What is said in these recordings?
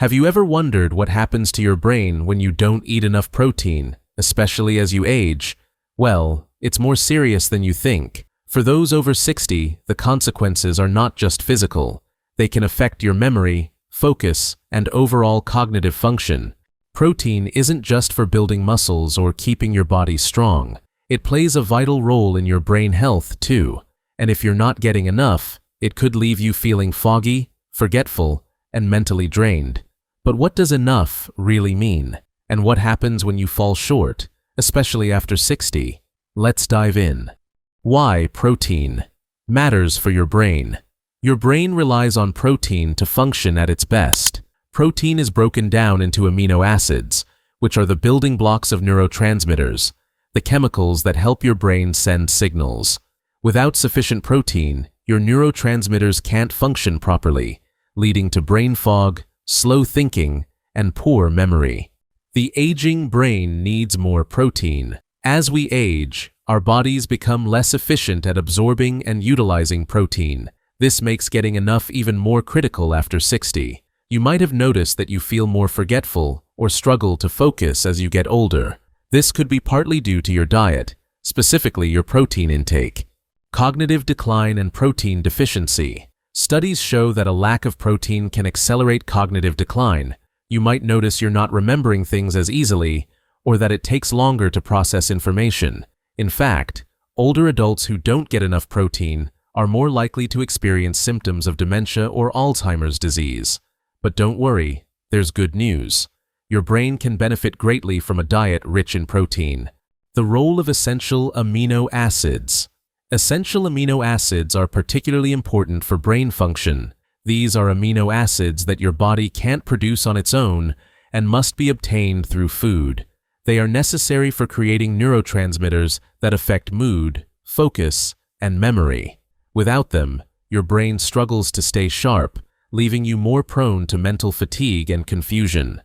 Have you ever wondered what happens to your brain when you don't eat enough protein, especially as you age? Well, it's more serious than you think. For those over 60, the consequences are not just physical. They can affect your memory, focus, and overall cognitive function. Protein isn't just for building muscles or keeping your body strong. It plays a vital role in your brain health, too. And if you're not getting enough, it could leave you feeling foggy, forgetful, and mentally drained. But what does enough really mean? And what happens when you fall short, especially after 60? Let's dive in. Why protein matters for your brain. Your brain relies on protein to function at its best. Protein is broken down into amino acids, which are the building blocks of neurotransmitters, the chemicals that help your brain send signals. Without sufficient protein, your neurotransmitters can't function properly, leading to brain fog, slow thinking, and poor memory. The aging brain needs more protein. As we age, our bodies become less efficient at absorbing and utilizing protein. This makes getting enough even more critical after 60. You might have noticed that you feel more forgetful or struggle to focus as you get older. This could be partly due to your diet, specifically your protein intake. Cognitive decline and protein deficiency. Studies show that a lack of protein can accelerate cognitive decline. You might notice you're not remembering things as easily, or that it takes longer to process information. In fact, older adults who don't get enough protein are more likely to experience symptoms of dementia or Alzheimer's disease. But don't worry, there's good news. Your brain can benefit greatly from a diet rich in protein. The role of essential amino acids. Essential amino acids are particularly important for brain function. These are amino acids that your body can't produce on its own and must be obtained through food. They are necessary for creating neurotransmitters that affect mood, focus, and memory. Without them, your brain struggles to stay sharp, leaving you more prone to mental fatigue and confusion.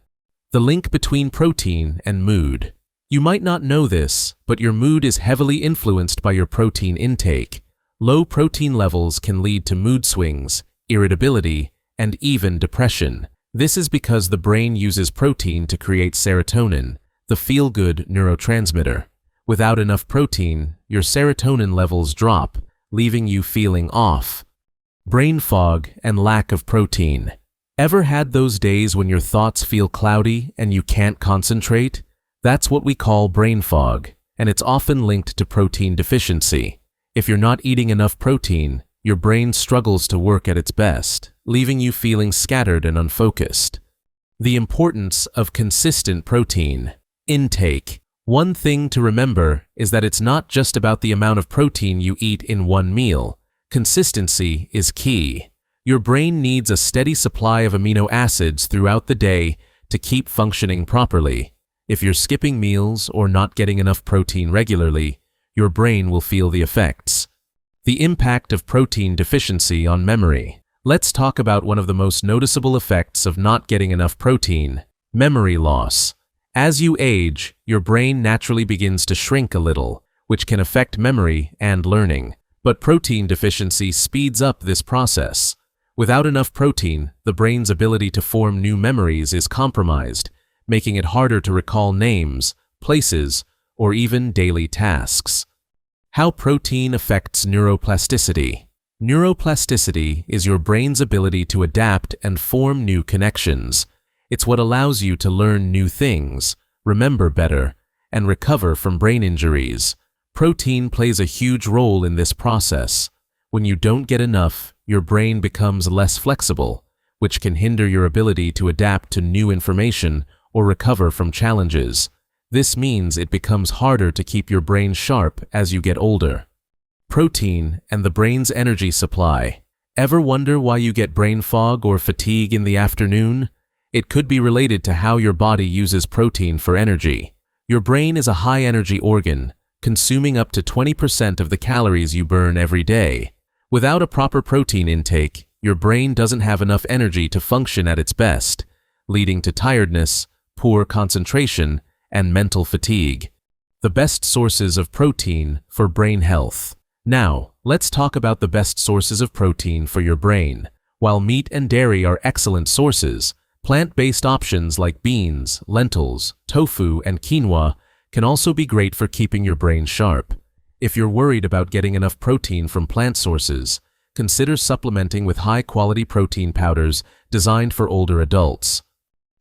The link between protein and mood. You might not know this, but your mood is heavily influenced by your protein intake. Low protein levels can lead to mood swings, irritability, and even depression. This is because the brain uses protein to create serotonin, the feel-good neurotransmitter. Without enough protein, your serotonin levels drop, leaving you feeling off. Brain fog and lack of protein. Ever had those days when your thoughts feel cloudy and you can't concentrate? That's what we call brain fog, and it's often linked to protein deficiency. If you're not eating enough protein, your brain struggles to work at its best, leaving you feeling scattered and unfocused. The importance of consistent protein intake. One thing to remember is that it's not just about the amount of protein you eat in one meal. Consistency is key. Your brain needs a steady supply of amino acids throughout the day to keep functioning properly. If you're skipping meals or not getting enough protein regularly, your brain will feel the effects. The impact of protein deficiency on memory. Let's talk about one of the most noticeable effects of not getting enough protein: memory loss. As you age, your brain naturally begins to shrink a little, which can affect memory and learning. But protein deficiency speeds up this process. Without enough protein, the brain's ability to form new memories is compromised, making it harder to recall names, places, or even daily tasks. How protein affects neuroplasticity. Neuroplasticity is your brain's ability to adapt and form new connections. It's what allows you to learn new things, remember better, and recover from brain injuries. Protein plays a huge role in this process. When you don't get enough, your brain becomes less flexible, which can hinder your ability to adapt to new information or recover from challenges. This means it becomes harder to keep your brain sharp as you get older. Protein and the brain's energy supply. Ever wonder why you get brain fog or fatigue in the afternoon? It could be related to how your body uses protein for energy. Your brain is a high-energy organ, consuming up to 20% of the calories you burn every day. Without a proper protein intake, your brain doesn't have enough energy to function at its best, leading to tiredness, poor concentration, and mental fatigue. The best sources of protein for brain health. Now, let's talk about the best sources of protein for your brain. While meat and dairy are excellent sources, Plant-based options like beans, lentils, tofu, and quinoa can also be great for keeping your brain sharp. If you're worried about getting enough protein from plant sources, consider supplementing with high-quality protein powders designed for older adults.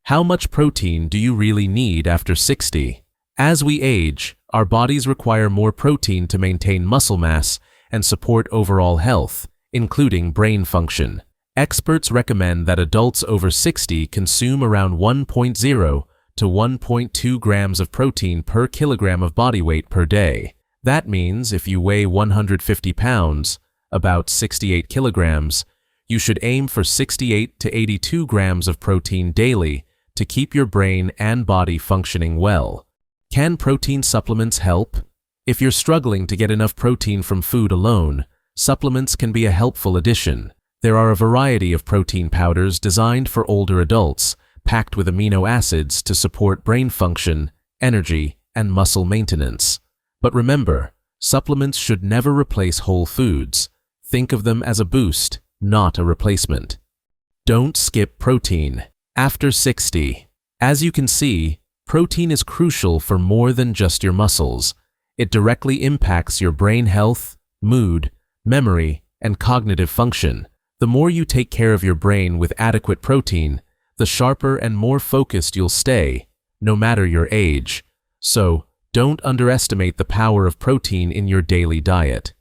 How much protein do you really need after 60? As we age, our bodies require more protein to maintain muscle mass and support overall health, including brain function. Experts recommend that adults over 60 consume around 1.0 to 1.2 grams of protein per kilogram of body weight per day. That means if you weigh 150 pounds, about 68 kilograms, you should aim for 68 to 82 grams of protein daily to keep your brain and body functioning well. Can protein supplements help? If you're struggling to get enough protein from food alone, supplements can be a helpful addition. There are a variety of protein powders designed for older adults, packed with amino acids to support brain function, energy, and muscle maintenance. But remember, supplements should never replace whole foods. Think of them as a boost, not a replacement. Don't skip protein. After 60. As you can see, protein is crucial for more than just your muscles. It directly impacts your brain health, mood, memory, and cognitive function. The more you take care of your brain with adequate protein, the sharper and more focused you'll stay, no matter your age. So, don't underestimate the power of protein in your daily diet.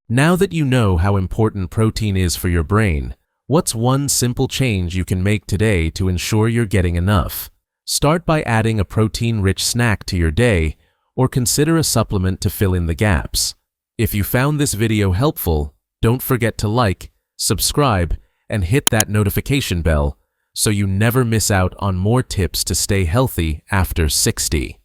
Now that you know how important protein is for your brain, what's one simple change you can make today to ensure you're getting enough? Start by adding a protein-rich snack to your day, or consider a supplement to fill in the gaps. If you found this video helpful, don't forget to like, subscribe, and hit that notification bell so you never miss out on more tips to stay healthy after 60.